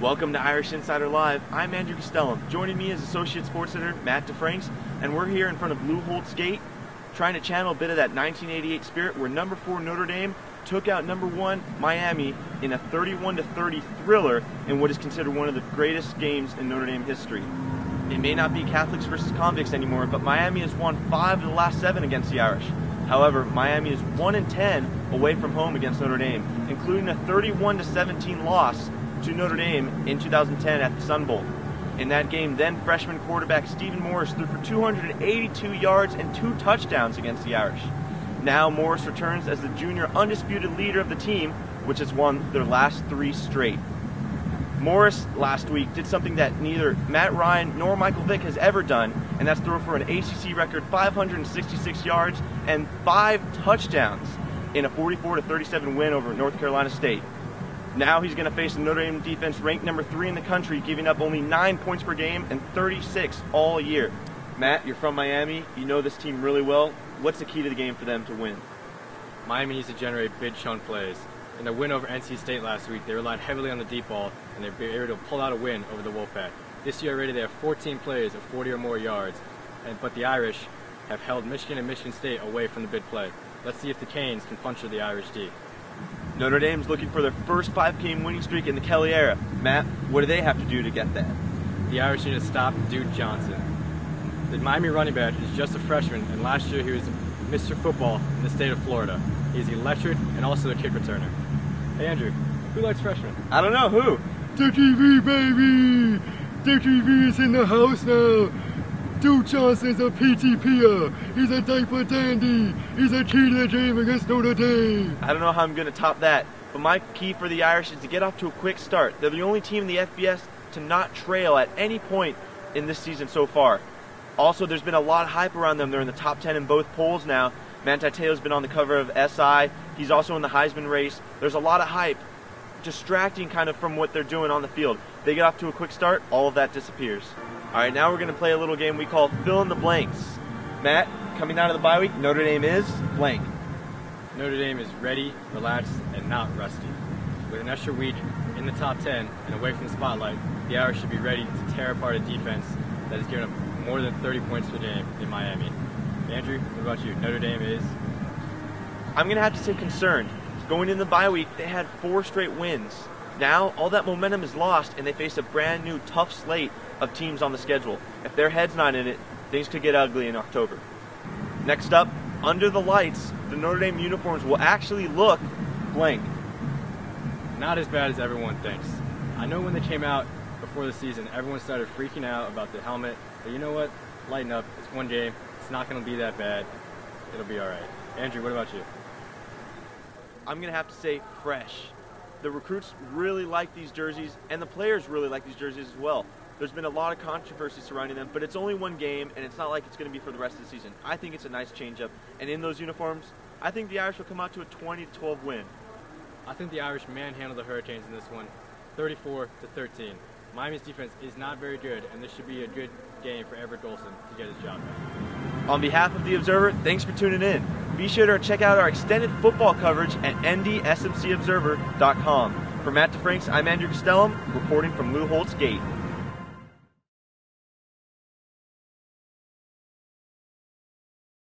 Welcome to Irish Insider Live. I'm Andrew Costellum. Joining me is Associate Sports Editor Matt DeFranks, and we're here in front of Lou Holtz Gate trying to channel a bit of that 1988 spirit where number 4 Notre Dame took out number 1 Miami in a 31-30 thriller in what is considered one of the greatest games in Notre Dame history. It may not be Catholics versus convicts anymore, but Miami has won 5 of the last 7 against the Irish. However, Miami is 1-10 away from home against Notre Dame, including a 31-17 loss to Notre Dame in 2010 at the Sun Bowl. In that game, then freshman quarterback Stephen Morris threw for 282 yards and 2 touchdowns against the Irish. Now Morris returns as the junior undisputed leader of the team, which has won their last 3 straight. Morris last week did something that neither Matt Ryan nor Michael Vick has ever done, and that's throw for an ACC record 566 yards and 5 touchdowns in a 44-37 win over North Carolina State. Now he's going to face a Notre Dame defense ranked number 3 in the country, giving up only 9 points per game and 36 all year. Matt, you're from Miami. You know this team really well. What's the key to the game for them to win? Miami needs to generate big chunk plays. In their win over NC State last week, they relied heavily on the deep ball, and they were able to pull out a win over the Wolfpack. This year already they have 14 plays of 40 or more yards, but the Irish have held Michigan and Michigan State away from the big play. Let's see if the Canes can puncture the Irish D. Notre Dame's looking for their first 5-game winning streak in the Kelly era. Matt, what do they have to do to get that? The Irish need to stop Duke Johnson. The Miami running back is just a freshman, and last year he was Mr. Football in the state of Florida. He's electric and also a kick returner. Hey Andrew, who likes freshmen? I don't know, who? Dickie V, baby! Dickie V is in the house now! Duke Johnson's a PTPer. He's a diaper dandy. He's a key to the game against Notre Dame. I don't know how I'm going to top that, but my key for the Irish is to get off to a quick start. They're the only team in the FBS to not trail at any point in this season so far. Also, there's been a lot of hype around them. They're in the top 10 in both polls now. Manti Te'o's been on the cover of SI. He's also in the Heisman race. There's a lot of hype, distracting kind of from what they're doing on the field. They get off to a quick start, all of that disappears. All right, now we're going to play a little game we call Fill in the Blanks. Matt, coming out of the bye week, Notre Dame is blank. Notre Dame is ready, relaxed, and not rusty. With an extra week in the top 10 and away from the spotlight, the Irish should be ready to tear apart a defense that has given up more than 30 points per game in Miami. Andrew, what about you? Notre Dame is? I'm going to have to say concerned. Going in the bye week, they had 4 straight wins. Now, all that momentum is lost, and they face a brand new tough slate of teams on the schedule. If their head's not in it, things could get ugly in October. Next up, under the lights, the Notre Dame uniforms will actually look blank. Not as bad as everyone thinks. I know when they came out before the season, everyone started freaking out about the helmet, but you know what? Lighten up. It's one game. It's not going to be that bad. It'll be all right. Andrew, what about you? I'm going to have to say fresh. The recruits really like these jerseys, and the players really like these jerseys as well. There's been a lot of controversy surrounding them, but it's only one game, and it's not like it's going to be for the rest of the season. I think it's a nice change-up, and in those uniforms, I think the Irish will come out to a 20-12 win. I think the Irish manhandled the Hurricanes in this one, 34-13. Miami's defense is not very good, and this should be a good game for Everett Golson to get his job back. On behalf of The Observer, thanks for tuning in. Be sure to check out our extended football coverage at ndsmcobserver.com. For Matt DeFranks, I'm Andrew Costellum, reporting from Lou Holtz Gate.